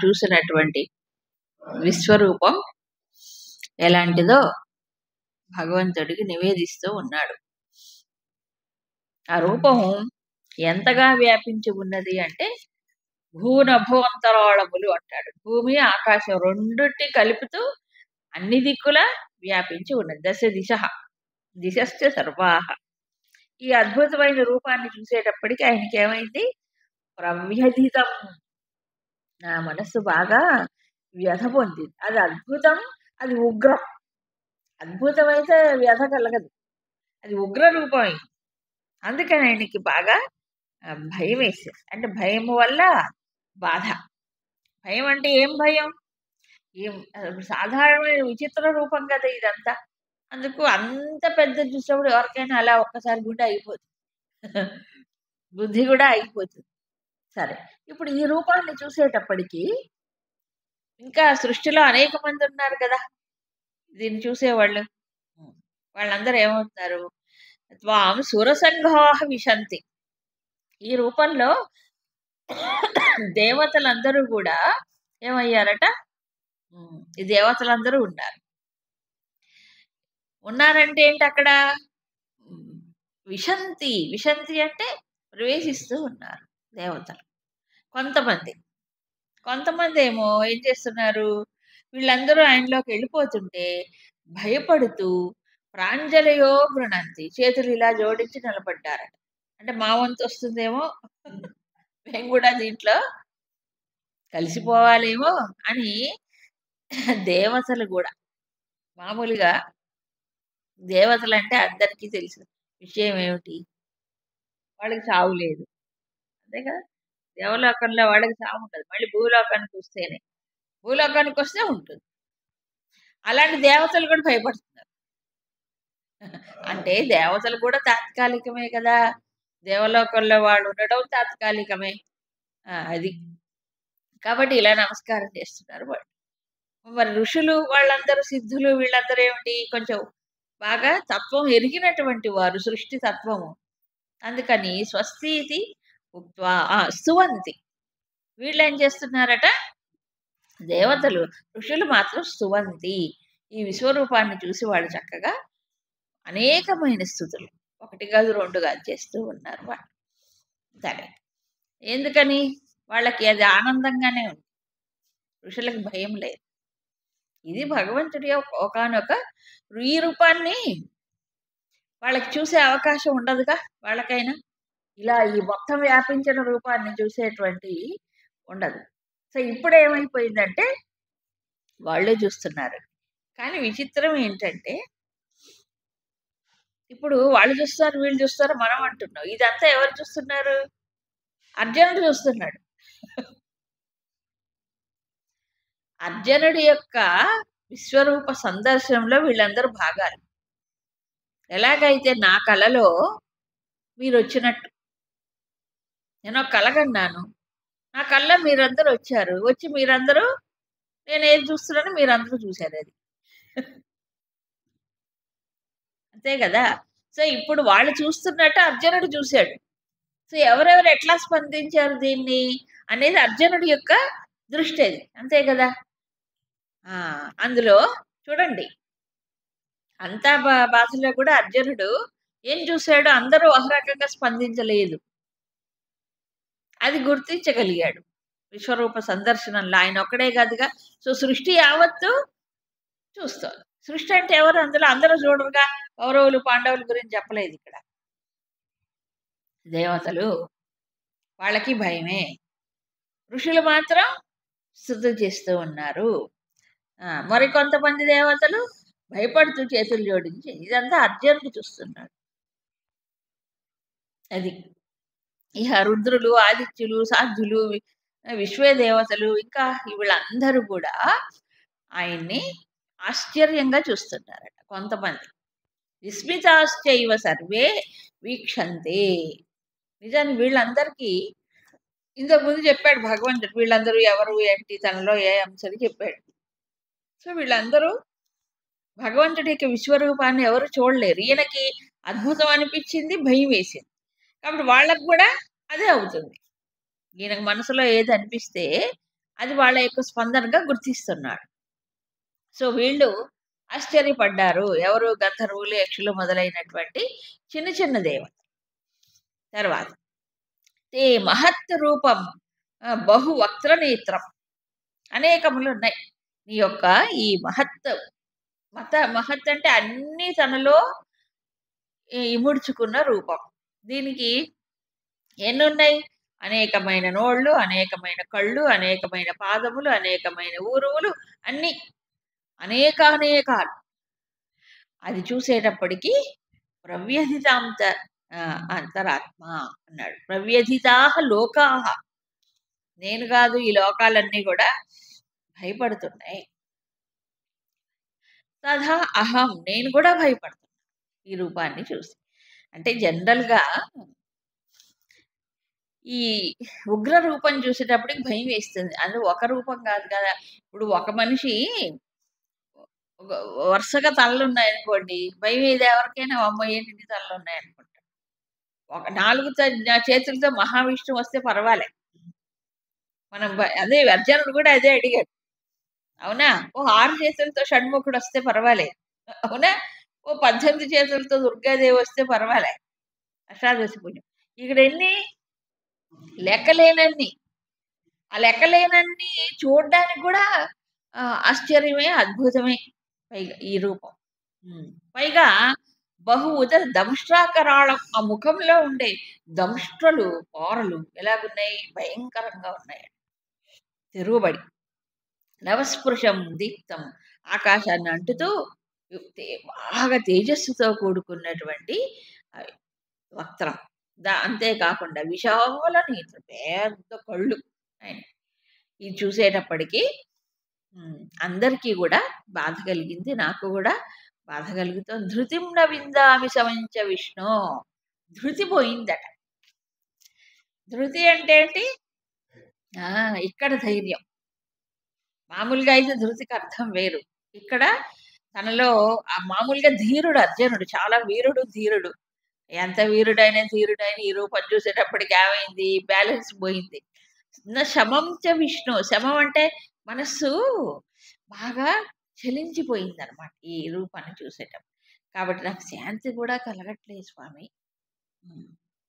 చూసినటువంటి విశ్వరూపం ఎలాంటిదో భగవంతుడికి నివేదిస్తూ ఉన్నాడు. ఆ రూపము ఎంతగా వ్యాపించి ఉన్నది అంటే భూనభోంతరాళములు అంటాడు. భూమి ఆకాశం రెండుటి కలుపుతూ అన్ని దిక్కులా వ్యాపించి ఉన్నది. దశ దిశశ్చ సర్వాహ. ఈ అద్భుతమైన రూపాన్ని చూసేటప్పటికి ఆయనకి ఏమైంది? ప్రవ్యధితం. నా మనస్సు బాగా వ్యధ పొందింది. అది అద్భుతం, అది ఉగ్రం. అద్భుతమైతే వ్యధ కలగదు, అది ఉగ్ర రూపం. అందుకని ఆయనకి బాగా భయం వేసేది. అంటే భయం వల్ల బాధ. భయం అంటే ఏం భయం? ఏం సాధారణమైన విచిత్ర రూపం కదా ఇదంతా. అందుకు అంత పెద్ద చూసినప్పుడు ఎవరికైనా అలా ఒక్కసారి గుండె అయిపోతుంది, బుద్ధి కూడా అయిపోతుంది. సరే, ఇప్పుడు ఈ రూపాన్ని చూసేటప్పటికి ఇంకా సృష్టిలో అనేక మంది ఉన్నారు కదా దీన్ని చూసేవాళ్ళు. వాళ్ళందరూ ఏమవుతారు? త్వాం సురసంఘాః విశంతి. ఈ రూపంలో దేవతలందరూ కూడా ఏమయ్యారట? ఈ దేవతలందరూ ఉన్నారంటే ఏంటి అక్కడ? విశంతి. విశంతి అంటే ప్రవేశిస్తూ ఉన్నారు దేవతలు. కొంతమంది ఏమో ఏం చేస్తున్నారు? వీళ్ళందరూ ఆయనలోకి వెళ్ళిపోతుంటే భయపడుతూ ప్రాంజలయో గృణంతి, చేతులు ఇలా జోడించి నిలబడ్డారట. అంటే మా వంతు వస్తుందేమో, మేము కూడా దీంట్లో కలిసిపోవాలేమో అని. దేవతలు కూడా మామూలుగా దేవతలు అంటే అందరికీ తెలిసిన విషయం ఏమిటి? వాళ్ళకి చావు లేదు, అంతే కదా. దేవలోకంలో వాళ్ళకి చావు ఉండదు, మళ్ళీ భూలోకానికి వస్తే ఉంటుంది. అలాంటి దేవతలు కూడా భయపడుతున్నారు. అంటే దేవతలు కూడా తాత్కాలికమే కదా, దేవలోకంలో వాళ్ళు ఉండడం తాత్కాలికమే. అది కాబట్టి ఇలా నమస్కారం చేస్తున్నారు వాళ్ళు. మరి ఋషులు వాళ్ళందరూ సిద్ధులు వీళ్ళందరూ ఏమిటి? కొంచెం బాగా తత్వం ఎరిగినటువంటి వారు, సృష్టి తత్వము. అందుకని స్వస్తి ఉక్త్వా స్తువంతి. వీళ్ళు ఏం చేస్తున్నారట? దేవతలు, ఋషులు మాత్రం స్తువంతి. ఈ విశ్వరూపాన్ని చూసి వాళ్ళు చక్కగా అనేకమైన స్థుతులు, 1 కాదు 2 కాదు చేస్తూ ఉన్నారు వాళ్ళు. సరే, ఎందుకని? వాళ్ళకి అది ఆనందంగానే ఉంది, ఋషులకు భయం లేదు. ఇది భగవంతుడి ఒకానొక. ఈ రూపాన్ని వాళ్ళకి చూసే అవకాశం ఉండదుగా వాళ్ళకైనా. ఇలా ఈ మొత్తం వ్యాపించిన రూపాన్ని చూసేటువంటి ఉండదు. సో ఇప్పుడు ఏమైపోయిందంటే వాళ్ళే చూస్తున్నారు. కానీ విచిత్రం ఏంటంటే ఇప్పుడు వాళ్ళు చూస్తారు, వీళ్ళు చూస్తారు, మనం అంటున్నాం. ఇదంతా ఎవరు చూస్తున్నారు? అర్జునుడు చూస్తున్నాడు. అర్జునుడి యొక్క విశ్వరూప సందర్శనంలో వీళ్ళందరూ భాగాలు. ఎలాగైతే నా కలలో మీరు వచ్చినట్టు, నేను ఒక కల కన్నాను, నా కళ్ళ మీరందరూ వచ్చారు, వచ్చి మీరందరూ నేను ఏది చూస్తున్నానో మీరందరూ చూశారు. అది అంతే కదా. సో ఇప్పుడు వాళ్ళు చూస్తున్నట్టు అర్జునుడు చూశాడు. సో ఎవరెవరు ఎట్లా స్పందించారు దీన్ని అనేది అర్జునుడి యొక్క దృష్టి అది, అంతే కదా. అందులో చూడండి, అంతా బాధలో కూడా అర్జునుడు ఏం చూశాడు? అందరూ ఒక రకంగా స్పందించలేదు, అది గుర్తించగలిగాడు విశ్వరూప సందర్శనంలో. ఆయన ఒక్కడే కాదుగా. సో సృష్టి యావత్తు చూస్తారు. సృష్టి అంటే ఎవరు? అందులో అందరూ చూడరుగా. కౌరవులు పాండవుల గురించి చెప్పలేదు ఇక్కడ. దేవతలు వాళ్ళకి భయమే, ఋషులు మాత్రం స్తుతి చేస్తూ ఉన్నారు. మరికొంతమంది దేవతలు భయపడుతూ చేతులు జోడించి. ఇదంతా అర్జునుడు చూస్తున్నాడు. అది ఇహ రుద్రులు, ఆదిత్యులు, సాధ్యులు, విశ్వే దేవతలు, ఇంకా వీళ్ళందరూ కూడా ఆయన్ని ఆశ్చర్యంగా చూస్తున్నారట. కొంతమంది విస్మితాశ్చైవ సర్వే వీక్షంతే. నిజానికి వీళ్ళందరికీ ఇంతకుముందు చెప్పాడు భగవంతుడు, వీళ్ళందరూ ఎవరు ఏంటి, తనలో ఏ అంశాలు చెప్పాడు. సో వీళ్ళందరూ భగవంతుడి యొక్క విశ్వరూపాన్ని ఎవరు చూడలేరు. ఈయనకి అద్భుతం అనిపించింది, భయం వేసింది, కాబట్టి వాళ్ళకు కూడా అదే అవుతుంది. ఈయనకు మనసులో ఏది అనిపిస్తే అది వాళ్ళ యొక్క స్పందనగా గుర్తిస్తున్నాడు. సో, వీళ్ళు ఆశ్చర్యపడ్డారు. ఎవరు? గంధర్వులు, యక్షులు మొదలైనటువంటి చిన్న చిన్న దేవతలు. తర్వాత తే మహత్ రూపం బహు వక్త్రనేత్రం. అనేకములున్నాయి. నీ యొక్క ఈ మహత్ అంటే అన్నీ తనలో ఇముడ్చుకున్న రూపం. దీనికి ఎన్నున్నాయి? అనేకమైన నోళ్ళు, అనేకమైన కళ్ళు, అనేకమైన పాదములు, అనేకమైన ఊరువులు, అన్నీ అనేకానేకాలు. అది చూసేటప్పటికి ప్రవ్యధితాంత అంతరాత్మ అన్నాడు. ప్రవ్యధితాహ లోకాహ. నేను కాదు, ఈ లోకాలన్నీ కూడా భయపడుతున్నాయి. తథా అహం, నేను కూడా భయపడుతున్నా ఈ రూపాన్ని చూసి. అంటే జనరల్‌గా ఈ ఉగ్ర రూపం చూసేటప్పటికి భయం వేస్తుంది. అది ఒక రూపం కాదు కదా! ఇప్పుడు ఒక మనిషి ఒక వరుసగా తలలున్నాయనుకోండి, భయమేది ఎవరికైనా. అమ్మో! ఏంటి ఇన్ని తలలున్నాయనుకుంటాం. ఒక 4 చేతులతో మహావిష్ణువు వస్తే పర్వాలే. మనం అదే అర్జునుడు కూడా అదే అడిగాడు. అవునా? ఓ 6 చేతులతో షణ్ముఖుడు వస్తే పర్వాలేదు. అవునా? ఓ 18 చేతులతో దుర్గాదేవి వస్తే పర్వాలే. అష్టాదశ భుజం. ఇక్కడెన్ని? లెక్కలేనన్ని. ఆ లెక్కలేనన్ని చూడ్డానికి కూడా ఆశ్చర్యమే, అద్భుతమే పైగా ఈ రూపం. పైగా బహు ఉదర దంష్ట్రాకరాళం. ఆ ముఖంలో ఉండే దంష్ట్రలు, పారలు ఎలాగున్నాయి? భయంకరంగా ఉన్నాయి. తిరుగుబడి. నవస్పృశం దీప్తం. ఆకాశాన్ని అంటుతూ బాగా తేజస్సుతో కూడుకున్నటువంటి వక్త్రం. అంతేకాకుండా విశాల నేత్రం, పెద్ద కళ్ళు ఆయన. ఇది చూసేటప్పటికి అందరికీ కూడా బాధ కలిగింది. నాకు కూడా బాధ కలుగుతుంది. ధృతిం న విందామి సమంచ విష్ణు. ధృతి పోయిందట. ధృతి అంటే ఏంటి? ఇక్కడ ధైర్యం. మామూలుగా అయితే ధృతికి అర్థం వేరు. ఇక్కడ తనలో మామూలుగా ధీరుడు అర్జునుడు. చాలా వీరుడు, ధీరుడు. ఎంత వీరుడైన, ధీరుడైన ఈ రూపం చూసేటప్పటికి ఏమైంది? బ్యాలెన్స్ పోయింది. శమం చ విష్ణు. శమం అంటే మనస్సు బాగా చలించిపోయిందనమాట ఈ రూపాన్ని చూసేటప్పుడు. కాబట్టి నాకు శాంతి కూడా కలగట్లేదు స్వామి.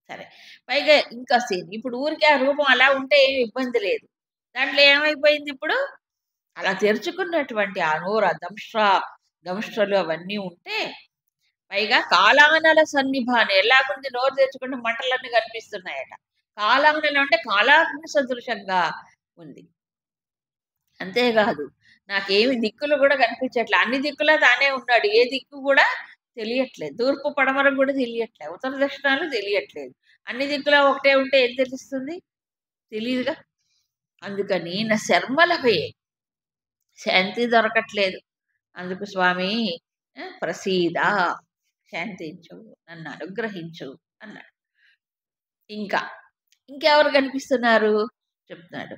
సరే. పైగా ఇంకా ఇప్పుడు ఊరికే ఆ రూపం అలా ఉంటే ఏమి ఇబ్బంది లేదు. దాంట్లో ఏమైపోయింది ఇప్పుడు? అలా తెరుచుకున్నటువంటి ఆ నోరు, ఆ దంష్ట్రలు అవన్నీ ఉంటే, పైగా కాలానల సన్నిభాన్ని. ఎలాగుంది? నోరు తెరుచుకుంటే మంటలన్నీ కనిపిస్తున్నాయట. కాలానలం అంటే కాలాగ్ని సదృశంగా ఉంది. అంతేకాదు, నాకేమి దిక్కులు కూడా కనిపించట్లే. అన్ని దిక్కులా తానే ఉన్నాడు. ఏ దిక్కు కూడా తెలియట్లేదు. తూర్పు పడమర కూడా తెలియట్లేదు. ఉత్తర దక్షిణాలు తెలియట్లేదు. అన్ని దిక్కులా ఒకటే ఉంటే ఏం తెలుస్తుంది? తెలియదుగా. అందుకని నా శర్మలపై శాంతి దొరకట్లేదు. అందుకు స్వామి ప్రసీద, శాంతించు, నన్ను అనుగ్రహించు అన్నాడు. ఇంకెవరు కనిపిస్తున్నారు చెప్తున్నాడు.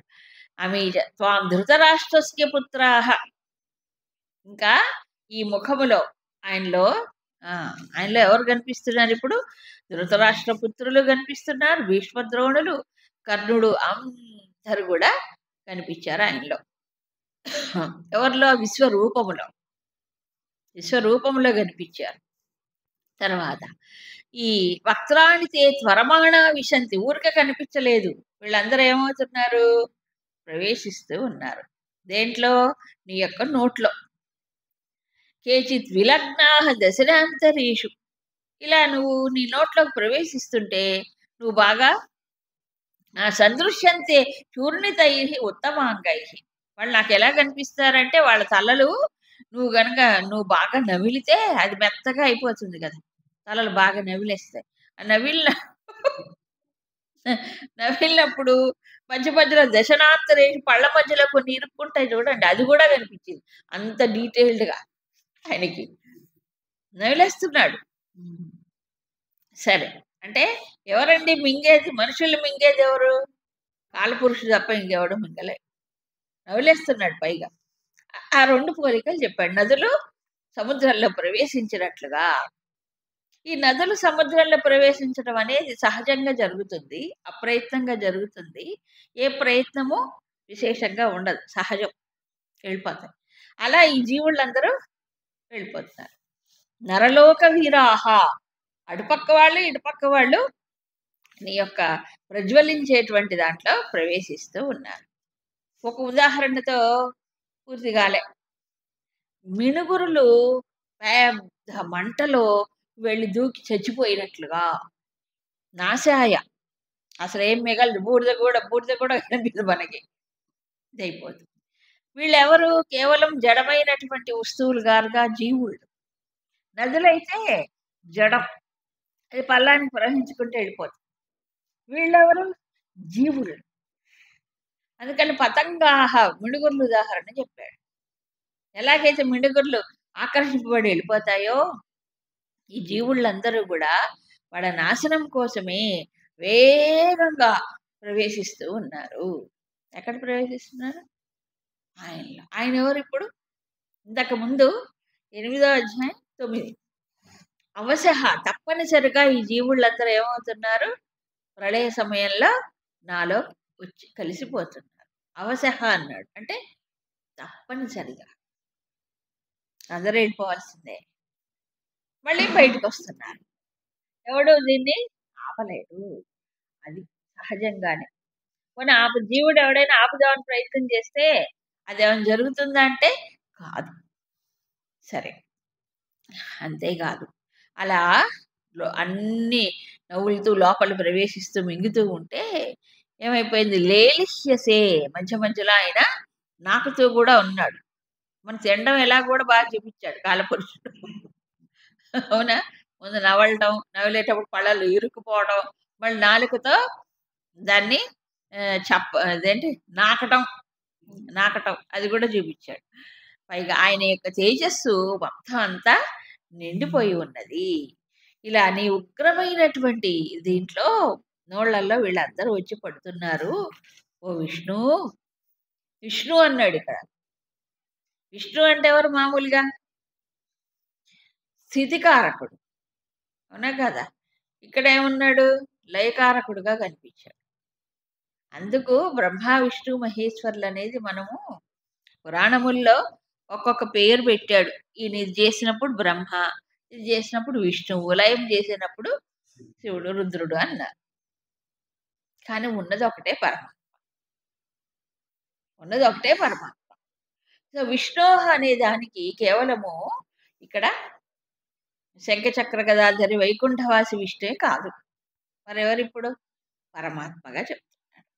అమీజ త్వాం ధృతరాష్ట్రస్య పుత్రాహ. ఇంకా ఈ ముఖములో ఆయనలో ఎవరు కనిపిస్తున్నారు ఇప్పుడు? ధృతరాష్ట్ర పుత్రులు కనిపిస్తున్నారు. భీష్మద్రోణులు, కర్ణుడు అందరు కూడా కనిపించారు ఆయనలో. ఎవరిలో? విశ్వరూపములో కనిపించారు. తర్వాత ఈ వక్త్రాణి తే త్వరమాణ విశంతి. ఊరికే కనిపించలేదు. వీళ్ళందరూ ఏమవుతున్నారు? ప్రవేశిస్తూ ఉన్నారు. దేంట్లో? నీ యొక్క నోట్లో. కేచిత్ విలగ్నాహ దశనాంతరీషు. ఇలా నువ్వు నీ నోట్లోకి ప్రవేశిస్తుంటే నువ్వు బాగా సందృశ్యంతే చూర్ణితై ఉత్తమాంగై. వాళ్ళు నాకు ఎలా కనిపిస్తారంటే, వాళ్ళ తలలు నువ్వు బాగా నవిలితే అది మెత్తగా అయిపోతుంది కదా. తలలు బాగా నవిలేస్తాయి. ఆ నవిలినప్పుడు మధ్య మధ్యలో దశనాంతరేషు పళ్ళ మధ్యలో కొన్ని ఇరుక్కుంటాయి చూడండి. అది కూడా కనిపించింది. అంత డీటెయిల్డ్గా ఆయనకి నవిలేస్తున్నాడు. సరే. అంటే ఎవరండి మింగేది? మనుషులు మింగేది ఎవరు? కాలపురుషుడు తప్ప ఇంకెవడు మింగలే. నవిలేస్తున్నాడు పైగా. ఆ 2 పోలికలు చెప్పాడు. నదులు సముద్రంలో ప్రవేశించినట్లుగా. ఈ నదులు సముద్రంలో ప్రవేశించడం అనేది సహజంగా జరుగుతుంది. అప్రయత్నంగా జరుగుతుంది. ఏ ప్రయత్నము విశేషంగా ఉండదు. సహజం. వెళ్ళిపోతాయి. అలా ఈ జీవుళ్ళందరూ వెళ్ళిపోతున్నారు. నరలోక వీరాహ, అటుపక్క వాళ్ళు, ఇటుపక్క వాళ్ళు నీ యొక్క ప్రజ్వలించేటువంటి దాంట్లో ప్రవేశిస్తూ ఉన్నారు. ఒక ఉదాహరణతో పూర్తి కాలే. మిణుగురులు పెద్ద మంటలో వెళ్ళి దూకి చచ్చిపోయినట్లుగా నాశాయ, అసలేం మిగలదు. బూడిద కూడా కనిపించదు మనకి. ఇదైపోతుంది. వీళ్ళెవరు? కేవలం జడమైనటువంటి వస్తువులు గారుగా జీవుళ్ళు. నదులైతే జడం, అది పల్లానికి ప్రవహించుకుంటూ వెళ్ళిపోతుంది. వీళ్ళెవరు? జీవులు. అందుకని పతంగాహ, మిడుగుర్లు ఉదాహరణ చెప్పాడు. ఎలాగైతే మిడుగుర్లు ఆకర్షింపబడి వెళ్ళిపోతాయో, ఈ జీవుళ్ళందరూ కూడా వాళ్ళ నాశనం కోసమే వేగంగా ప్రవేశిస్తూ ఉన్నారు. ఎక్కడ ప్రవేశిస్తున్నారు? ఆయనలో. ఆయన ఎవరు ఇప్పుడు? ఇంతకు ముందు 8వ అధ్యాయం 9. అవశః, తప్పనిసరిగా ఈ జీవుళ్ళందరూ ఏమవుతున్నారు? ప్రళయ సమయంలో నాలో వచ్చి కలిసిపోతున్నారు. అవశః అన్నాడు అంటే తప్పనిసరిగా అందరూ వెళ్ళిపోవాల్సిందే. మళ్ళీ బయటకు వస్తున్నారు. ఎవడు దీన్ని ఆపలేడు. అది సహజంగానే. పోనీ జీవుడు ఎవడైనా ఆపుదామని ప్రయత్నం చేస్తే అదేమైనా జరుగుతుందా అంటే కాదు. సరే, అంతేకాదు. అలా అన్ని నవ్వులుతూ లోపల ప్రవేశిస్తూ మింగుతూ ఉంటే ఏమైపోయింది? లేలిష్యసే, మధ్య మధ్యలో ఆయన నాకుతూ కూడా ఉన్నాడు. మన తినడం ఎలా కూడా బాగా చూపించాడు కాలపురుషుడు. అవునా? ముందు నవలటం, నవలేటప్పుడు పళ్ళలు ఇరుక్కుపోవడం, మళ్ళీ నాలుకతో దాన్ని అదేంటి నాకటం అది కూడా చూపించాడు. పైగా ఆయన యొక్క తేజస్సు మొత్తం అంతా నిండిపోయి ఉన్నది. ఇలా నీ ఉగ్రమైనటువంటి దీంట్లో నోళ్లలో వీళ్ళందరూ వచ్చి పడుతున్నారు. ఓ విష్ణు, విష్ణు అన్నాడు ఇక్కడ. విష్ణు అంటే ఎవరు? మామూలుగా స్థితికారకుడు, అవునా కదా? ఇక్కడ ఏమున్నాడు? లయకారకుడుగా కనిపించాడు. అందుకు బ్రహ్మ విష్ణు మహేశ్వరులు అనేది మనము పురాణముల్లో ఒక్కొక్క పేరు పెట్టాడు. ఈయన ఇది చేసినప్పుడు బ్రహ్మ, ఇది చేసినప్పుడు విష్ణువు, లయం చేసినప్పుడు శివుడు, రుద్రుడు అన్నారు. కానీ ఉన్నది ఒకటే పరమాత్మ. సో విష్ణు అనే దానికి కేవలము ఇక్కడ శంఖచక్ర గదాధరి వైకుంఠవాసి విష్ణువే కాదు, మరెవరిప్పుడు? పరమాత్మగా చెప్తున్నాడు.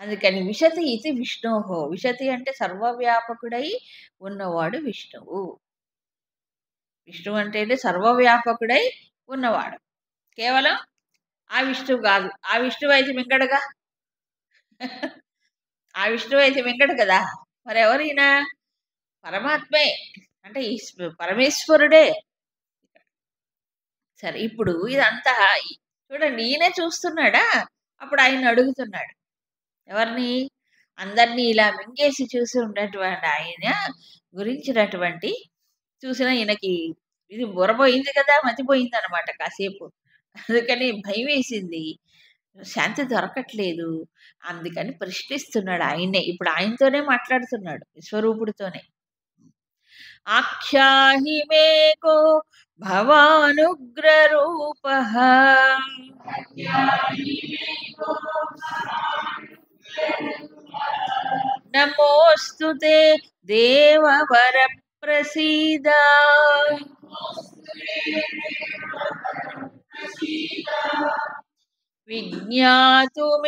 అందుకని విశతి ఇది విష్ణోహో. విశతి అంటే సర్వవ్యాపకుడై ఉన్నవాడు విష్ణువు. విష్ణువు అంటే సర్వవ్యాపకుడై ఉన్నవాడు. కేవలం ఆ విష్ణువు కాదు. ఆ విష్ణువు అయితే మింగడుగా. ఆ విష్ణువు అయితే మింగడు కదా. మరెవరైనా పరమాత్మే అంటే పరమేశ్వరుడే. సరే, ఇప్పుడు ఇదంతా చూడండి, ఈయనే చూస్తున్నాడా? అప్పుడు ఆయన అడుగుతున్నాడు ఎవరిని? అందరినీ ఇలా మింగేసి చూసి ఉన్నటువంటి ఆయన గురించినటువంటి చూసిన ఈయనకి ఇది బుర్రపోయింది కదా, మతిపోయింది అనమాట కాసేపు. అందుకని భయం వేసింది, శాంతి దొరకట్లేదు. అందుకని ప్రశ్నిస్తున్నాడు ఆయన్నే. ఇప్పుడు ఆయనతోనే మాట్లాడుతున్నాడు, విశ్వరూపుడితోనే. ఆఖ్యాహి మేకో భవానుగ్రరూపః నమోస్తుతే దేవవర ప్రసీద. విజ్ఞాతుమిచ్ఛామి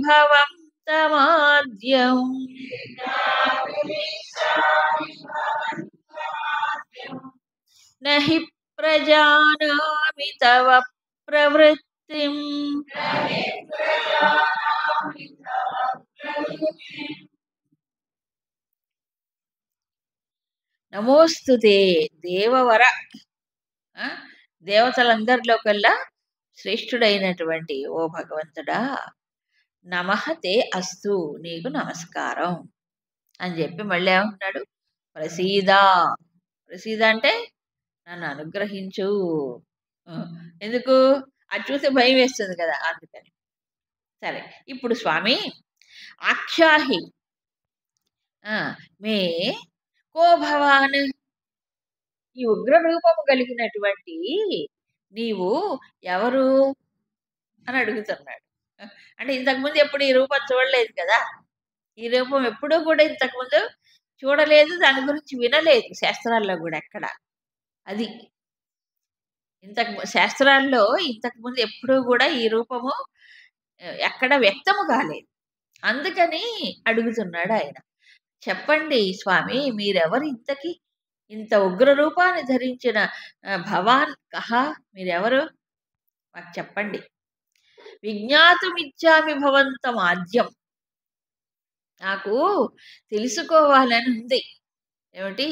భవం తమాద్యం నహి ప్రజానామి తవ ప్రవృత్తిం. నమోస్తుతే దేవవర, దేవతలందరిలో కల్లా శ్రేష్ఠుడైనటువంటి ఓ భగవంతుడా, నమః తే అస్తు, నీకు నమస్కారం అని చెప్పి మళ్ళీ ఏమంటున్నాడు? ప్రసీద. ప్రసీద అంటే నన్ను అనుగ్రహించు. ఎందుకు? అది చూస్తే భయం వేస్తుంది కదా, అందుకని. సరే. ఇప్పుడు స్వామి ఆఖ్యాహి ఆ! మే కో భవాన్ ఈ ఉగ్ర రూపము కలిగినటువంటి నీవు ఎవరు అని అడుగుతున్నాడు. అంటే ఇంతకుముందు ఎప్పుడు ఈ రూపం చూడలేదు కదా! ఈ రూపం ఎప్పుడూ కూడా ఇంతకుముందు చూడలేదు. దాని గురించి వినలేదు శాస్త్రాల్లో గూడా ఎక్కడ. అది. శాస్త్రాల్లో ఇంతకుముందు ఎప్పుడూ గూడా ఈ రూపము ఎక్కడ వ్యక్తము కాలేదు. అందుకని అడుగుతున్నాడాయన. చెప్పండి స్వామి మీరెవరు ఇంతకి? ఇంత ఉగ్ర రూపాన్ని ధరించిన భవాన్ కహ మీరెవరు? మాకు చెప్పండి. విజ్ఞాతుమిచ్చామి భవంతం ఆద్యం. నాకు తెలుసుకోవాలని ఉంది. ఏమిటి?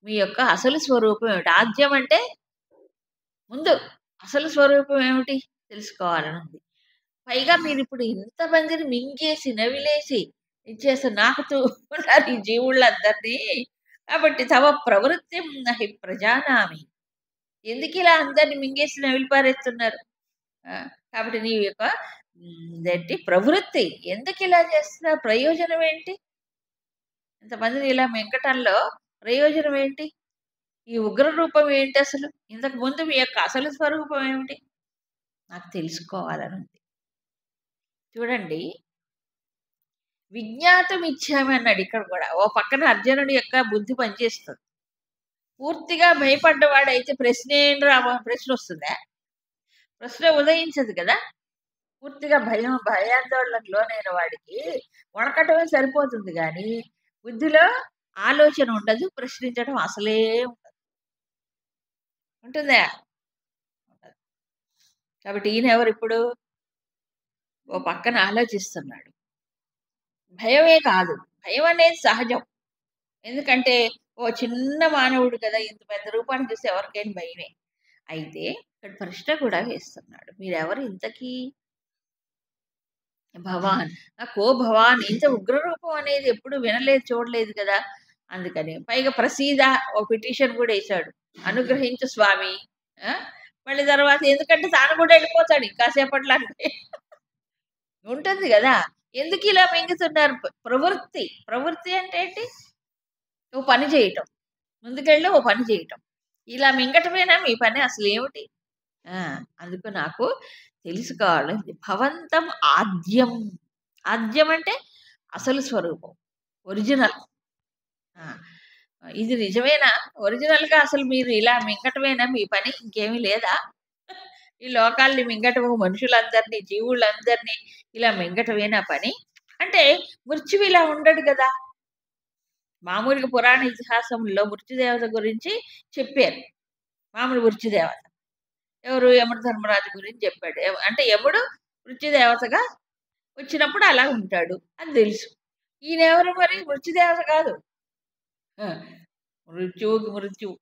మీ యొక్క అసలు స్వరూపం ఏమిటి? ఆద్యం అంటే ముందు అసలు స్వరూపం ఏమిటి? తెలుసుకోవాలని ఉంది. పైగా మీరిప్పుడు ఇంతమందిని మింగేసి, నవిలేసి ఇచ్చేసి నాకుతూ ఉన్నారు ఈ జీవుళ్ళందరినీ. కాబట్టి తవ ప్రవృత్తిం నహి ప్రజానామి. ఎందుకిలా అందరిని మింగేసి నవిలి పారేస్తున్నారు? కాబట్టి నీ యొక్క ఇదేంటి ప్రవృత్తి ఎందుకిలా చేస్తున్నారు? ప్రయోజనం ఏంటి? ఇంతమందిని ఇలా మింగటంలో ప్రయోజనం ఏంటి? ఈ ఉగ్ర రూపం ఏంటి అసలు? ఇంతకు ముందు మీ యొక్క అసలు స్వరూపం ఏమిటి? నాకు తెలుసుకోవాలని ఉంది. చూడండి విజ్ఞాతం ఇచ్చామి అన్నాడు ఇక్కడ కూడా. ఓ పక్కన అర్జునుడి యొక్క బుద్ధి పనిచేస్తుంది. పూర్తిగా భయపడ్డవాడైతే ప్రశ్న వస్తుందా? ప్రశ్న ఉదయించదు కదా! పూర్తిగా భయాందోళనకు లోనైన వాడికి వణకటమే సరిపోతుంది గాని బుద్ధిలో ఆలోచన ఉండదు. ప్రశ్నించడం అసలే ఉండదు. ఉంటుందా? ఉండదు. కాబట్టి ఈయనెవరిప్పుడు? ఓ పక్కన ఆలోచిస్తున్నాడు. భయమే కాదు. భయం అనేది సహజం. ఎందుకంటే ఓ చిన్న మానవుడు కదా! ఇంత పెద్ద రూపాన్ని చూస్తే ఎవరికైనా భయమే. అయితే ఇక్కడ ప్రశ్న కూడా వేస్తున్నాడు. మీరెవరు ఇంతకీ? భవాన్. కో భవాన్ ఇంత ఉగ్ర రూపం అనేది ఎప్పుడు వినలేదు, చూడలేదు కదా! అందుకని. పైగా ప్రసీద ఓ పిటిషన్ కూడా ఏసాడు. అనుగ్రహించు స్వామి. మళ్ళీ తర్వాత ఎందుకంటే తాను కూడా వెళ్ళిపోతాడు ఇంకాసేపట్లో అంటే. ఉంటుంది గదా! ఎందుకిలా మింగుతున్నారు? ప్రవృత్తి. ప్రవృత్తి అంటే ఏంటి? ఓ పని చేయటం. ముందుకెళ్ళి ఓ పని చేయటం. ఇలా మింగటమేనా మీ పని అసలేమిటి? అందుకు నాకు తెలుసుకోవాలంది. భవంతం ఆద్యం. ఆద్యం అంటే అసలు స్వరూపం. ఒరిజినల్. ఇది నిజమేనా? ఒరిజినల్‌గా అసలు మీరు ఇలా మింగటమేనా మీ పని? ఇంకేమీ లేదా? ఈ లోకాల్ని మింగటము, మనుషులందరినీ, జీవులందరినీ ఇలా మింగటమేనా పని? అంటే మృత్యువు ఇలా ఉండడు గదా! మామూలుగా పురాణ ఇతిహాసంలో మృత్యుదేవత గురించి చెప్పారు. మామూలు మృత్యుదేవత. ఎవరు? యముడు ధర్మరాజు గురించి చెప్పాడు. అంటే యముడు మృత్యుదేవతగా వచ్చినప్పుడు అలా ఉంటాడు అని తెలుసు. ఈయనెవరు మరి? మృత్యుదేవత కాదు. మృత్యువుకి మృత్యువు.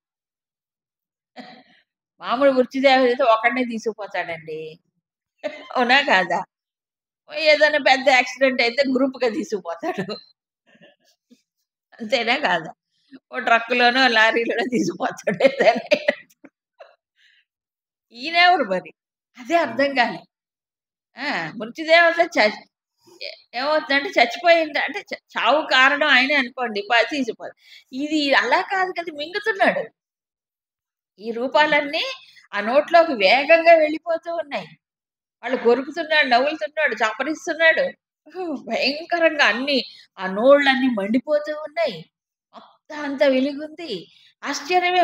మామూలు మృత్యుదేవత అయితే ఒకడినే తీసుకుపోతాడండి. అవునా కాదా? ఏదైనా పెద్ద యాక్సిడెంట్ అయితే గ్రూప్‌గా తీసుకుపోతాడు. అంతేనా కాదా? ఓ ట్రక్కులోనో, లారీలోనో తీసుకుపోతాడు ఏదైనా. ఈయనెవరు మరి? అదే అర్థం కాలే. మృత్యుదేవత ఏమవుతుందంటే చచ్చిపోయింది అంటే చావు కారణం ఆయనే అనుకోండి. తీసిపోదు. ఇది అలా కాదు కదా! మింగుతున్నాడు. ఈ రూపాలన్నీ ఆ నోట్లోకి వేగంగా వెళ్ళిపోతూ ఉన్నాయి. వాళ్ళు కొరుకుతున్నాడు, నవ్వులుతున్నాడు, చంపరిస్తున్నాడు. భయంకరంగా అన్ని ఆ నోళ్ళన్నీ మండిపోతూ ఉన్నాయి. మొత్తం అంతా వెలుగుంది. ఆశ్చర్యమే.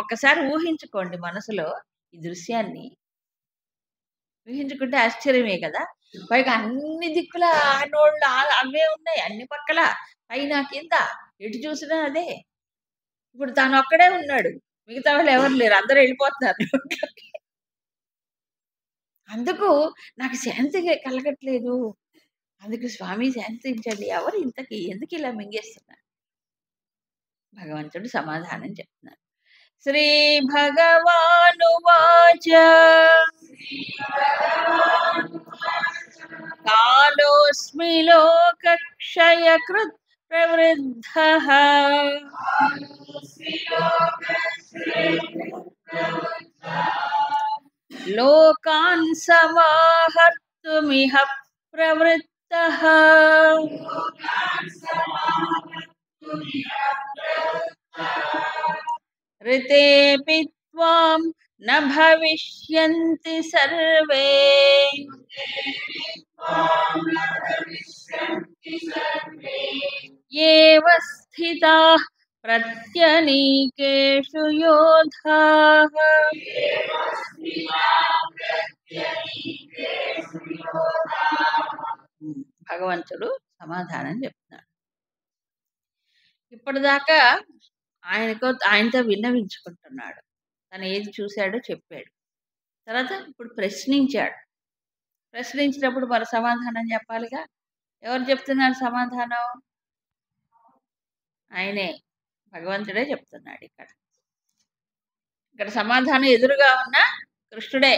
ఒక్కసారి ఊహించుకోండి మనసులో ఈ దృశ్యాన్ని. ఊహించుకుంటే ఆశ్చర్యమే కదా! పైగా అన్ని దిక్కుల ఆ నోళ్ళు అవే ఉన్నాయి. అన్ని పక్కల పైన, కింద ఎటు చూసినా అదే. ఇప్పుడు తానొక్కడే ఉన్నాడు. మిగతా వాళ్ళు ఎవరు లేరు. అందరూ వెళ్ళిపోతున్నారు. అందుకు నాకు శాంతి కలగట్లేదు. అందుకు స్వామి శాంతించండి. ఎవరు ఇంతకి ఎందుకిలా మింగేస్తున్నారు? భగవంతుడు సమాధానం చెప్తున్నారు. శ్రీ భగవానువాచ కాలోస్మి లోకక్షయకృత్ ప్రవృద్ధః లోకాన్ సమాహర్తుమిహ ప్రవృత్తః ऋतेऽपि त्वां न भविष्यन्ति सर्वे एव स्थिताः प्रत्यनीकेषु योधाः. భగవంతుడు సమాధానం చెప్తున్నాడు. ఇప్పటిదాకా ఆయనతో విన్నవించుకుంటున్నాడు. తను ఏది చూశాడో చెప్పాడు. తర్వాత ఇప్పుడు ప్రశ్నించాడు. ప్రశ్నించినప్పుడు మరి సమాధానం చెప్పాలిగా. ఎవరు చెప్తున్నారు సమాధానం? ఆయనే, భగవంతుడే చెప్తున్నాడు. ఇక్కడ సమాధానం ఎదురుగా ఉన్న కృష్ణుడే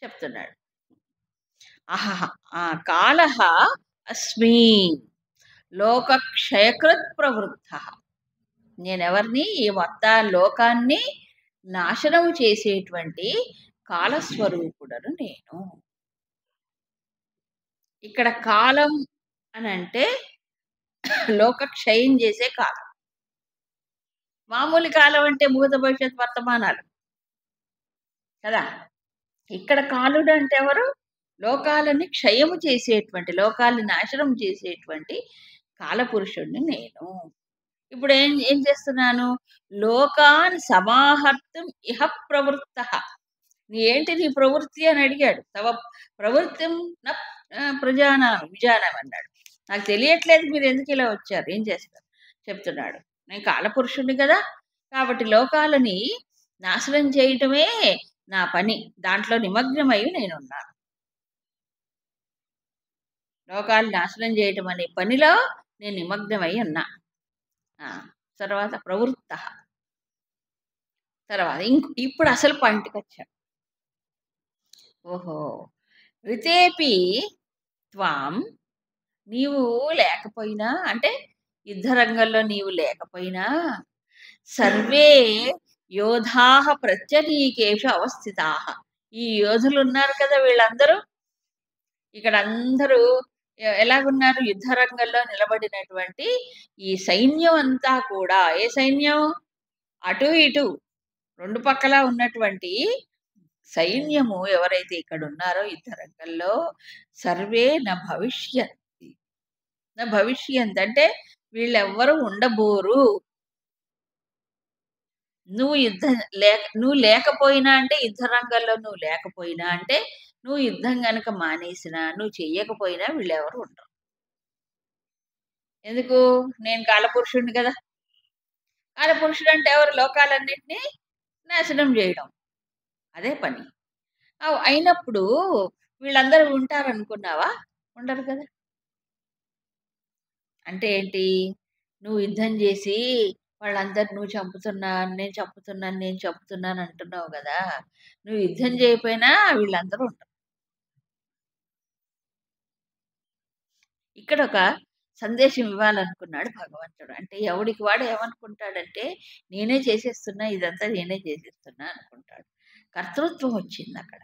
చెప్తున్నాడు. కాలః అస్మి లోకక్షయకృత్ ప్రవృత్త. నేనెవరిని? ఈ మొత్తం లోకాన్ని నాశనం చేసేటువంటి కాలస్వరూపుడను నేను. ఇక్కడ కాలం అని అంటే లోకక్షయం చేసే కాలం. మామూలు కాలం అంటే భూత భవిష్యత్ వర్తమానాలు కదా. ఇక్కడ కాలుడు అంటే ఎవరు? లోకాలని క్షయము చేసేటువంటి, లోకాలని నాశనం చేసేటువంటి కాలపురుషుడిని నేను. ఇప్పుడు ఏం చేస్తున్నాను? లోకాన్ సమాహర్తం ఇహ ప్రవృత్త. ఏంటి నీ ప్రవృత్తి అని అడిగాడు. తవ ప్రవృత్తి విజానం అన్నాడు. నాకు తెలియట్లేదు మీరు ఎందుకు ఇలా వచ్చారు, ఏం చేస్తారు చెప్తున్నాడు. నేను కాలపురుషుడిని కదా, కాబట్టి లోకాలని నాశనం చేయటమే నా పని. దాంట్లో నిమగ్నమై నేనున్నాను. లోకాలు నాశనం చేయటం అనే పనిలో నేను నిమగ్నమై ఉన్నా. తర్వాత ప్రవృత్త. తర్వాత ఇప్పుడు అసలు పాయింట్కి వచ్చాను. ఓహో, రితేపి త్వాం, నీవు లేకపోయినా, అంటే యుద్ధరంగంలో నీవు లేకపోయినా, సర్వే యోధాః ప్రత్యనీకేషు అవస్థితాః. ఈ యోధులు ఉన్నారు కదా, వీళ్ళందరూ ఇక్కడ అందరూ ఎలాగున్నారు? యుద్ధరంగంలో నిలబడినటువంటి ఈ సైన్యం అంతా కూడా, ఏ సైన్యం? అటు ఇటు రెండు పక్కల ఉన్నటువంటి సైన్యము ఎవరైతే ఇక్కడ ఉన్నారో యుద్ధరంగంలో, సర్వే నా భవిష్యంతి. నా భవిష్యంతి అంటే వీళ్ళెవ్వరూ ఉండబోరు. నువ్వు లేకపోయినా అంటే, యుద్ధరంగంలో నువ్వు లేకపోయినా అంటే, నువ్వు యుద్ధం కనుక మానేసినా, నువ్వు చెయ్యకపోయినా వీళ్ళెవరు ఉండరు. ఎందుకు? నేను కాలపురుషుడిని కదా. కాలపురుషుడు అంటే ఎవరు? లోకాలన్నింటినీ నాశనం చేయడం, అదే పని. అయినప్పుడు వీళ్ళందరూ ఉంటారనుకున్నావా? ఉండరు కదా. అంటే ఏంటి? నువ్వు యుద్ధం చేసి వాళ్ళందరూ నువ్వు చంపుతున్నాను, నేను చంపుతున్నాను, నేను చంపుతున్నాను అంటున్నావు కదా. నువ్వు యుద్ధం చేయకపోయినా వీళ్ళందరూ ఉంటారు. ఇక్కడ ఒక సందేశం ఇవ్వాలనుకున్నాడు భగవంతుడు. అంటే ఎవడికి వాడు ఏమనుకుంటాడంటే, నేనే చేసేస్తున్నా, ఇదంతా నేనే చేసేస్తున్నా అనుకుంటాడు. కర్తృత్వం వచ్చింది అక్కడ.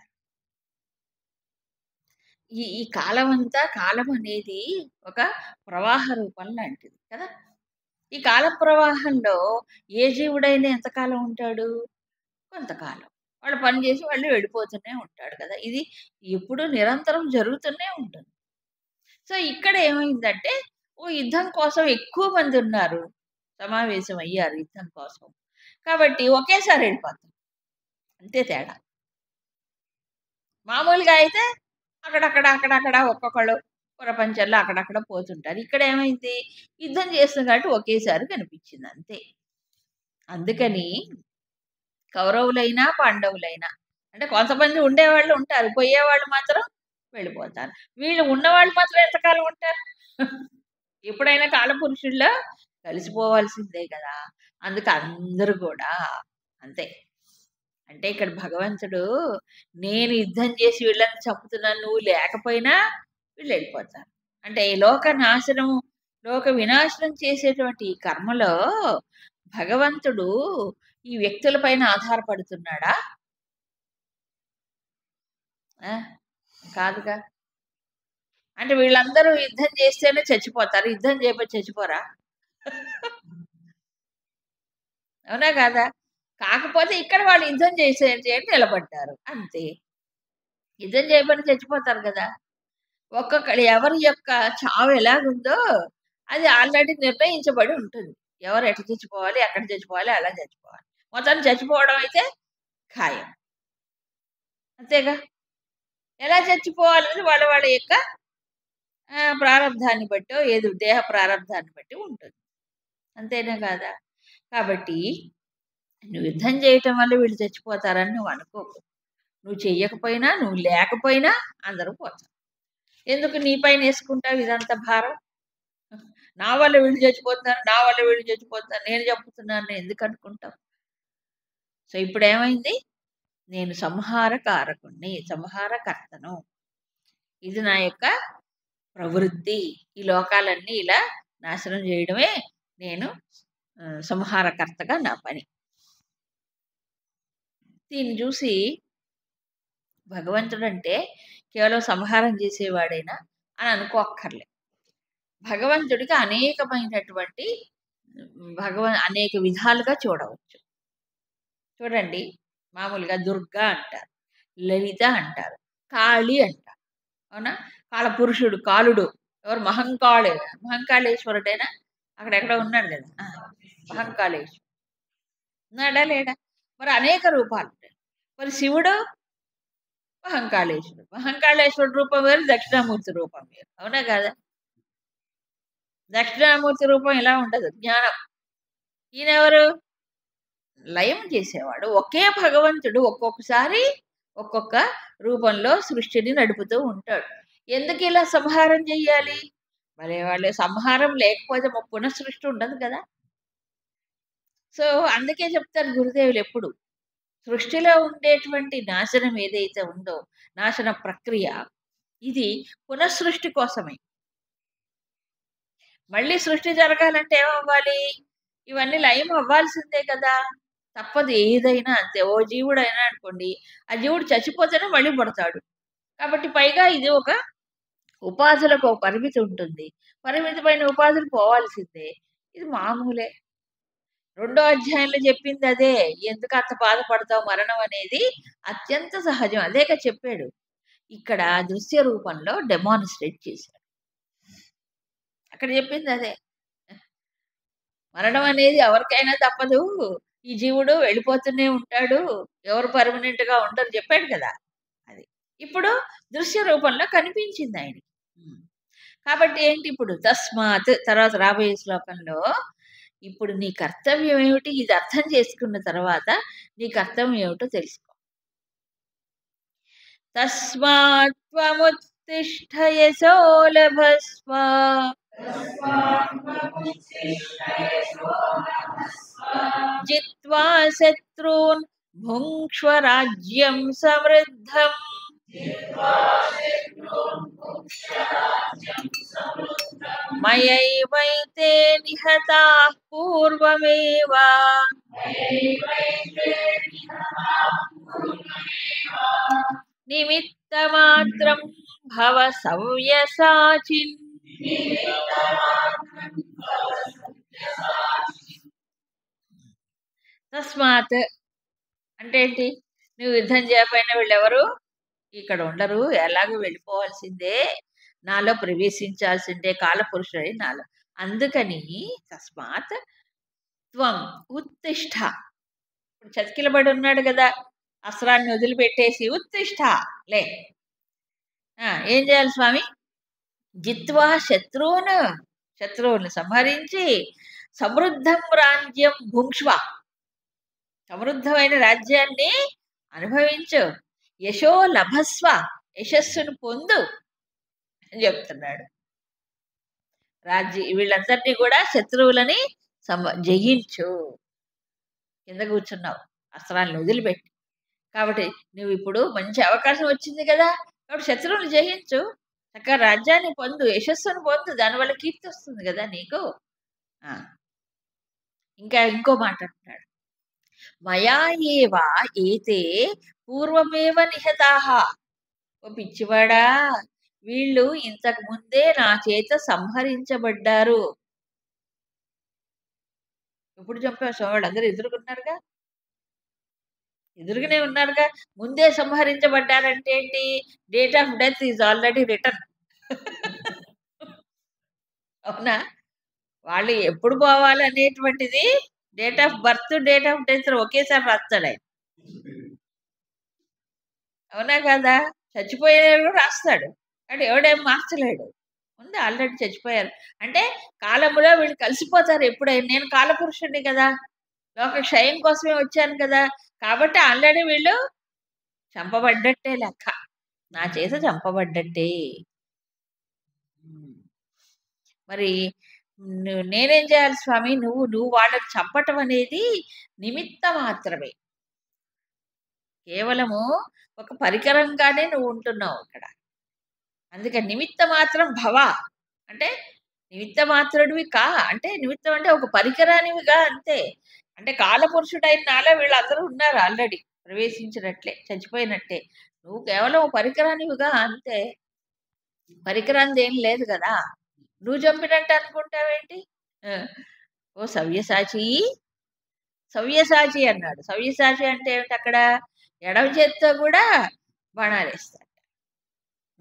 ఈ కాలం అంతా, కాలం అనేది ఒక ప్రవాహ రూపం లాంటిది కదా. ఈ కాల ప్రవాహంలో ఏ జీవుడైనా ఎంతకాలం ఉంటాడు? కొంతకాలం. వాళ్ళు పని చేసి వాళ్ళు వెళ్ళిపోతూనే ఉంటాడు కదా. ఇది ఎప్పుడు నిరంతరం జరుగుతూనే ఉంటుంది. సో ఇక్కడ ఏమైందంటే, యుద్ధం కోసం ఎక్కువ మంది ఉన్నారు, సమావేశం అయ్యారు యుద్ధం కోసం. కాబట్టి ఒకేసారి వెళ్ళిపోతాం, అంతే తేడా. మామూలుగా అయితే అక్కడక్కడ ఒక్కొక్కళ్ళు ప్రపంచంలో అక్కడక్కడ పోతుంటారు. ఇక్కడ ఏమైంది? యుద్ధం చేస్తుంది కాబట్టి ఒకేసారి కనిపించింది, అంతే. అందుకని కౌరవులైనా పాండవులైనా, అంటే కొంతమంది ఉండేవాళ్ళు ఉంటారు, పోయేవాళ్ళు మాత్రం వెళ్ళిపోతారు. వీళ్ళు ఉన్నవాళ్ళు మాత్రం ఎంతకాలం ఉంటారు? ఎప్పుడైనా కాలపురుషుల్లో కలిసిపోవాల్సిందే కదా. అందుకు అందరూ కూడా అంతే. అంటే ఇక్కడ భగవంతుడు, నేను యుద్ధం చేసి వీళ్ళని చంపుతున్నాను, నువ్వు లేకపోయినా వీళ్ళు వెళ్ళిపోతారు. అంటే ఈ లోక వినాశనం చేసేటువంటి ఈ కర్మలో భగవంతుడు ఈ వ్యక్తుల పైన ఆధారపడుతున్నాడా? కాదుగా. అంటే వీళ్ళందరూ యుద్ధం చేస్తేనే చచ్చిపోతారు. యుద్ధం చేయకపోతే చచ్చిపోరా? అవునా కాదా? కాకపోతే ఇక్కడ వాళ్ళు యుద్ధం చేసేటి అని నిలబడ్డారు. అంతే. యుద్ధం చేయకపోతే చచ్చిపోతారు గదా! ఒక్కొక్కడు ఎవరి యొక్క చావు ఎలాగుందో అది ఆల్రెడీ నిర్ణయించబడి ఉంటుంది. ఎవరు ఎట్లా చచ్చిపోవాలి, ఎక్కడ చచ్చిపోవాలి, ఎలా చచ్చిపోవాలి. మొత్తానికి చచ్చిపోవడం అయితే ఖాయం. అంతేగా? ఎలా చచ్చిపోవాలనేది వాళ్ళ వాళ్ళ యొక్క ప్రారబ్ధాన్ని బట్టో, ఏదో దేహ ప్రారబ్ధాన్ని బట్టి ఉంటుంది. అంతేనా కాదా? కాబట్టి నువ్వు యుద్ధం చేయటం వల్ల వీళ్ళు చచ్చిపోతారని నువ్వు అనుకోకు. నువ్వు చెయ్యకపోయినా, నువ్వు లేకపోయినా అందరూ పోతారు. ఎందుకు నీ పైన యేసుకుంటావు ఇదంతా భారం? నా వల్ల వీళ్ళు చచ్చిపోతున్నారు, నా వల్ల వీళ్ళు చచ్చిపోతున్నారు, నేను చంపుతున్నానని ఎందుకు అనుకుంటావు? సో, ఇప్పుడేమైంది? నేను సంహారకారకుడిని, సంహారకర్తను. ఇది నా యొక్క ప్రవృత్తి. ఈ లోకాలన్నీ ఇలా నాశనం చేయడమే నేను సంహారకర్తగా నా పని. దీన్ని చూసి భగవంతుడంటే కేవలం సంహారం చేసేవాడేనా అని అనుకోక్కర్లే. భగవంతుడికి అనేకమైనటువంటి అనేక విధాలుగా చూడవచ్చు. చూడండి, మామూలుగా దుర్గా అంటారు, లలిత అంటారు, కాళి అంటారు. అవునా? కాళపురుషుడు, కాలుడు ఎవరు? మహంకాళేశ్వరుడేనా? అక్కడెక్కడో ఉన్నాడు కదా! మహంకాళేశ్వరుడు ఉన్నాడా లేడా? మరి అనేక రూపాలు ఉంటాయి. మరి శివుడు మహంకాళేశ్వరుడు. మహంకాళేశ్వరుడు రూపం వేరు, దక్షిణామూర్తి రూపం వేరు. అవునా కాదా? దక్షిణామూర్తి రూపం ఇలా ఉండదు, జ్ఞానం. ఈయనెవరు? లయం చేసేవాడు. ఒకే భగవంతుడు ఒక్కొక్కసారి ఒక్కొక్క రూపంలో సృష్టిని నడుపుతూ ఉంటాడు. ఎందుకు ఇలా సంహారం చెయ్యాలి? భలే వాళ్ళే, సంహారం లేకపోతే పునఃసృష్టి ఉండదు కదా! సో, అందుకే చెప్తారు గురుదేవులు ఎప్పుడు, సృష్టిలో ఉండేటువంటి నాశనం ఏదైతే ఉందో, నాశన ప్రక్రియ, ఇది పునఃసృష్టి కోసమే. మళ్ళీ సృష్టి జరగాలంటే ఏమవ్వాలి? ఇవన్నీ లయం అవ్వాల్సిందే కదా! తప్పదు, ఏదైనా అంతే. ఓ జీవుడైనా అనుకోండి, ఆ జీవుడు చచ్చిపోతేనే మళ్ళీ పుడతాడు. కాబట్టి పైగా ఇది ఒక ఉపాధులకు ఒక పరిమితి ఉంటుంది. పరిమితమైన ఉపాధులు పోవాల్సిందే. ఇది మామూలే. రెండో అధ్యాయంలో చెప్పింది అదే. ఎందుకు అంత బాధపడతావు? మరణం అనేది అత్యంత సహజం. అదేగా చెప్పాడు. ఇక్కడ దృశ్య రూపంలో డెమాన్‌స్ట్రేట్ చేశాడు. అక్కడ చెప్పింది అదే. మరణం అనేది ఎవరికైనా తప్పదు. ఈ జీవుడు వెళ్ళిపోతూనే ఉంటాడు. ఎవరు పర్మనెంట్‌గా ఉండరు చెప్పాడు కదా! అది. ఇప్పుడు దృశ్య రూపంలో కనిపించింది ఆయనకి. కాబట్టి ఏంటి ఇప్పుడు? తస్మాత్ తర్వాత రాబోయే శ్లోకంలో ఇప్పుడు నీ కర్తవ్యం ఏమిటి? ఇది అర్థం చేసుకున్న తర్వాత నీ కర్తవ్యం ఏమిటో తెలుసుకో. తస్మాత్ త్వముత్తిష్ఠ యశో లభస్వ జిత్వా శత్రూన్ భుంక్ష్వ రాజ్యం సమృద్ధం. మయైవైతే నిహతాః పూర్వమేవ నిమిత్తమాత్రం భవ సవ్యసాచిన్. తస్మాత్ అంటే ఏంటి? నువ్వు యుద్ధం చేయకపోయినా వీళ్ళెవరు ఇక్కడ ఉండరు, ఎలాగో వెళ్ళిపోవాల్సిందే, నాలో ప్రవేశించాల్సిందే, కాలపురుషుడై నాలో. అందుకని తస్మాత్ త్వం ఉత్తిష్ఠ. ఇప్పుడు చతికిలబడి ఉన్నాడు కదా, అస్త్రాన్ని వదిలిపెట్టేసి ఉత్తిష్ఠ లే. ఏం చేయాలి స్వామి? జిత్వా శత్రువుని సంహరించి సమృద్ధం రాజ్యం భుంక్ష్వ, సమృద్ధమైన రాజ్యాన్ని అనుభవించు. యశో లభస్వ, యశస్సును పొందు అని చెప్తున్నాడు. వీళ్ళందరినీ కూడా శత్రువులని జయించు. కింద కూర్చున్నావు అస్త్రాలను వదిలిపెట్టి. కాబట్టి నువ్వు ఇప్పుడు మంచి అవకాశం వచ్చింది కదా, కాబట్టి శత్రువుని జయించు, చక్కగా రాజ్యాన్ని పొందు, యశస్సును పొందు, దానివల్ల కీర్తి వస్తుంది కదా నీకు. ఇంకా ఇంకో మాట అంటున్నాడు, మయా ఏవా ఏతే పూర్వమేవ నిహతాః. ఓ పిచ్చివాడా, వీళ్ళు ఇంతకు ముందే నా చేత సంహరించబడ్డారు. ఎప్పుడు చంపేసాం? వాళ్ళందరూ ఎదురుగున్నారుగా. ఎదురుగానే ఉన్నారుగా. ముందే సంహరించబడ్డారంటే ఏంటి? Date of death is already written. అవునా? వాళ్ళు ఎప్పుడు పోవాలనేటువంటిది date of birth, date of death ఒకేసారి రాస్తాడాయన. అవునా కాదా? చచ్చిపోయేవాడు రాస్తాడు. కానీ ఎవడేం మార్చలేడు. ముందు ఆల్రెడీ చచ్చిపోయారు. అంటే కాలములో వీళ్ళు కలిసిపోతారు ఎప్పుడైనా. నేను కాలపురుషుడిని కదా! లోక క్షయం కోసమే వచ్చాను కదా! కాబట్టి ఆల్రెడీ వీళ్ళు చంపబడ్డట్టే లెక్క. నా చేత చంపబడ్డట్టే. హ్మ్. మరి నేనేం చేయాలి స్వామి? నువ్వు నువ్వు వాళ్ళని చంపటం అనేది నిమిత్త మాత్రమే. కేవలము ఒక పరికరంగానే నువ్వు ఉంటున్నావు అక్కడ. అందుకని నిమిత్త మాత్రం భవ. అంటే నిమిత్త మాత్రుడివి కా. అంటే నిమిత్తం అంటే ఒక పరికరానివిగా అంతే. అంటే కాలపురుషుడైన నాలో వీళ్ళందరూ ఉన్నారు ఆల్రెడీ. ప్రవేశించినట్లే, చచ్చిపోయినట్టే. నువ్వు కేవలం ఓ పరికరానివిగా అంతే. పరికరానిదేం లేదు గదా! నువ్వు చంపినట్టు అనుకుంటావేంటి? ఆ! ఓ సవ్యసాచి, సవ్యసాచి అన్నాడు. సవ్యసాచి అంటే ఏమిటక్కడ? ఎడమ చేత్తో గూడా బాణాలేస్తాడు.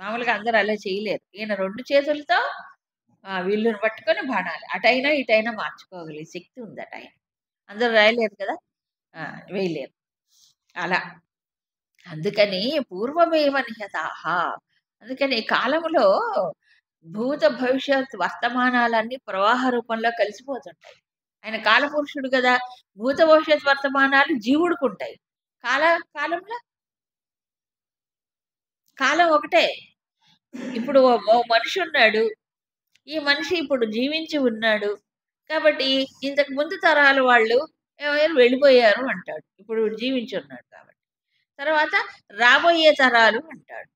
మామూలుగా అందరూ అలా చేయలేరు. ఈయన 2 చేతులతో విల్లుని పట్టుకొని బాణాలు. అటైనా, ఇటైనా మార్చుకోగలిగే శక్తి ఉందట ఆయన. అందరూ రాయలేరు కదా! ఆ! వేయలేరు. అలా. అందుకని పూర్వమేవ నిహతాః. అందుకని కాలములో భూత, భవిష్యత్, వర్తమానాలన్నీ ప్రవాహ రూపంలో కలిసిపోతుంటాయి. ఆయన కాలపురుషుడు గదా! భూత, భవిష్యత్, వర్తమానాలు జీవుడికుంటాయి. కాల కాలంలో కాలం ఒకటే. ఇప్పుడు ఓ మనిషున్నాడు. ఈ మనిషి ఇప్పుడు జీవించి ఉన్నాడు. కాబట్టి ఇంతకు ముందు తరాల వాళ్ళు ఎవరు వెళ్ళిపోయారు అంటాడు. ఇప్పుడు జీవించున్నాడు కాబట్టి. తర్వాత రాబోయే తరాలు అంటాడు.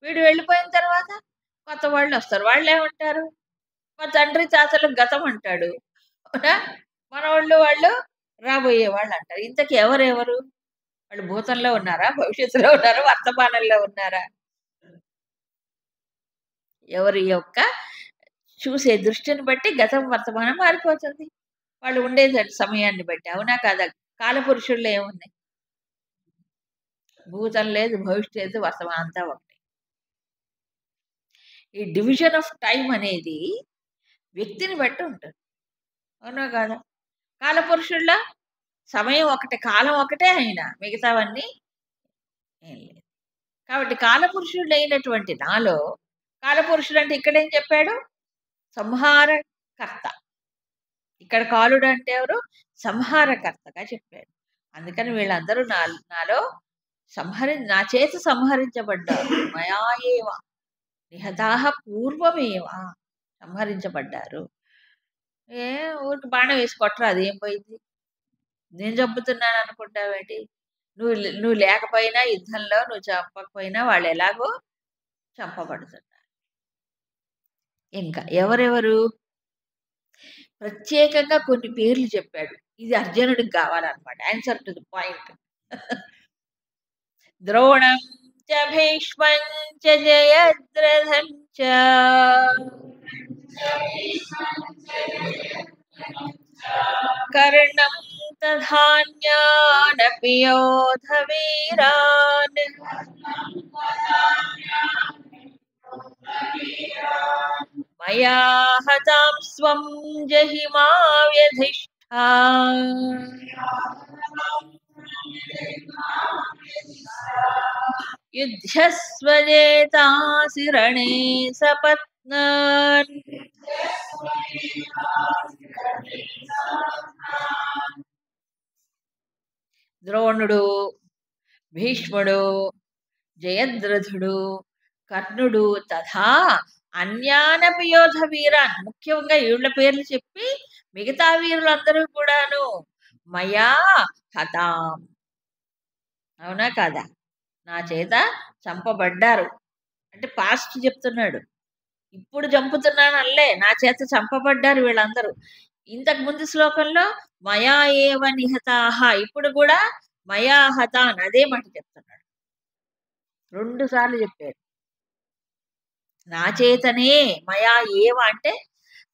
వీడు వెళ్ళిపోయిన తర్వాత కొత్త వాళ్ళొస్తారు. వాళ్ళేమంటారు? మా తండ్రి తాతలు గతం అంటాడు. అవునా? మనోళ్ళు వాళ్ళు రాబోయే వాళ్ళంటారు. ఇంతకీ ఎవరెవరు? వాళ్ళు భూతంలో ఉన్నారా? భవిష్యత్తులో ఉన్నారా? వర్తమానంలో ఉన్నారా? ఎవరి యొక్క చూసే దృష్టిని బట్టి గతం, వర్తమానం మారిపోతుంది. వాళ్ళు ఉండే సమయాన్ని బట్టి. అవునా కాదా? కాలపురుషుల్లో ఏముంది? భూతం లేదు, భవిష్యత్తు లేదు, వర్తమానం అంతా ఒకటే. ఈ డివిజన్ ఆఫ్ టైమ్ అనేది వ్యక్తిని బట్టి ఉంటుంది. అవునా కాదా? కాలపురుషుల్లో సమయం ఒకటే, కాలం ఒకటే అయినా మిగతావన్నీ ఏం లేదు. కాబట్టి కాలపురుషుడైనటువంటి నాలో కాలపురుషుడు అంటే ఇక్కడేం చెప్పాడు? సంహారకర్త. ఇక్కడ కాలుడు అంటే ఎవరు? సంహారకర్తగా చెప్పాడు. అందుకని వీళ్ళందరూ నాలో నా చేత సంహరించబడ్డారు. మయా ఏవ నిహతాః పూర్వమేవ సంహరించబడ్డారు. ఏ ఊరికి బాణం వేసి కొట్టరా అదేం పోయింది? నేను చంపుతున్నాను అనుకుంటావేంటి? నువ్వు లేకపోయినా యుద్ధంలో నువ్వు చంపకపోయినా వాళ్ళు ఎలాగో చంపబడుతున్నారు. ఇంకా ఎవరెవరు? ప్రత్యేకంగా కొన్ని పేర్లు చెప్పాడు. ఇది అర్జునుడికి కావాలన్నమాట. Answer to the point. ద్రోణం చ భీష్మం చ జయద్రథం చ కర్ణం తథాన్యానపి యోధ వీరాన్ మయా హతాం స్వం జహిమా వ్యధిష్ఠా యుధ్యస్వజేతాసి రణే సపత్నాన్. ద్రోణుడు, భీష్ముడు, జయద్రథుడు, కర్ణుడు తథా అన్యానపి యోధ వీరాన్. ముఖ్యంగా వీళ్ళ పేర్లు చెప్పి మిగతా వీరులందరూ కూడాను మయా హతాం. అవునా కాదా? నా చేత చంపబడ్డారు. అంటే పాస్ట్ చెప్తున్నాడు. ఇప్పుడు చంపుతున్నాను అనలే. నా చేత చంపబడ్డారు వీళ్ళందరూ. ఇంతకు ముందు శ్లోకంలో మయా ఏవ నిహతాః. ఇప్పుడు కూడా మయా హతాన్ అదే మాట చెప్తున్నాడు. 2 సార్లు చెప్పారు. నా చేతనే మయా ఏవ అంటే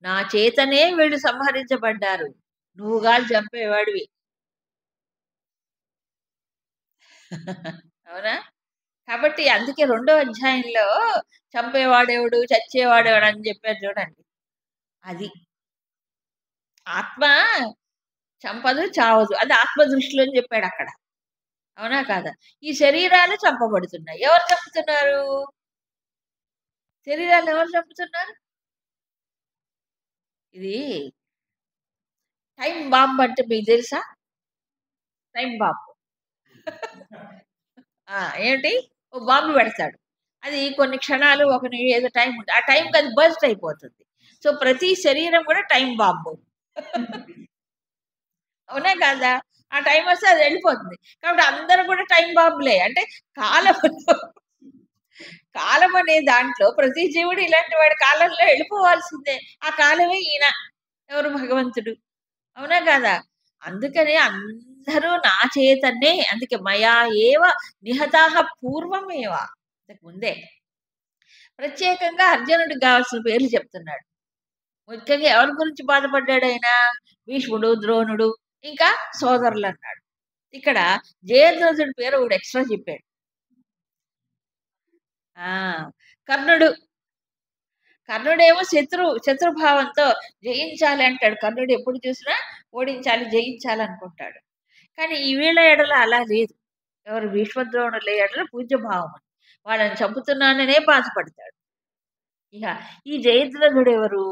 నా చేతనే వీళ్ళు సంహరించబడ్డారు. నువ్వు కాదు చంపేవాడివి. అవునా? కాబట్టి అందుకే రెండో అధ్యాయంలో చంపేవాడెవడు, చచ్చేవాడెవడు అని చెప్పారు చూడండి. అది. ఆత్మ చంపదు, చావదు. అది ఆత్మ దృష్టిలో అని చెప్పాడక్కడ. అవునా కాదా? ఈ శరీరాలు చంపబడుతున్నాయి. ఎవరు చంపుతున్నారు? శరీరాలు ఎవరు చంపుతున్నారు? ఇది టైమ్ బాంబ్ అంటే మీకు తెలుసా? Time bomb. ఆ! ఏంటి? ఓ బాంబు పెడతాడు. అది కొన్ని క్షణాలు ఏదో టైం ఉంది. ఆ టైంకి అది బర్స్ట్ అయిపోతుంది. సో, ప్రతి శరీరం కూడా టైమ్ బాంబు. అవునా కాదా? ఆ టైమొస్తే అది వెళ్ళిపోతుంది. కాబట్టి అందరూ కూడా టైమ్ బాంబులే. అంటే కాలం కాలం అనే దాంట్లో ప్రతి జీవుడు ఇలాంటి వాడి కాలంలో వెళ్ళిపోవాల్సిందే. ఆ కాలమే ఈయన. ఎవరు? భగవంతుడు. అవునా కాదా? అందుకనే అందరూ నా చేతనే అందుకే మయా ఏవ నిహతాః పూర్వమేవ. ఇంతకు ముందే. ప్రత్యేకంగా అర్జునుడికి గావాల్సిన పేర్లు చెప్తున్నాడు. ముఖ్యంగా ఎవరి గురించి బాధపడ్డాడాయన? భీష్ముడు, ద్రోణుడు, ఇంకా సోదరులన్నాడు. ఇక్కడ జయద్రథుడి పేరు ఒకడు ఎక్స్‌ట్రా చెప్పాడు. ఆ! కర్ణుడు. కర్ణుడేమో శత్రుభావంతో జయించాలి అంటాడు. కర్ణుడు ఎప్పుడు చూసినా ఓడించాలి, జయించాలనుకుంటాడు. కానీ ఈ వీళ్ళ ఎడల అలా లేదు. ఎవరు? భీష్మద్రోణుల ఎడల పూజ్యభావం. వాళ్ళని చంపుతున్నాననే బాధపడతాడు. ఇక ఈ జయద్రథుడెవరు?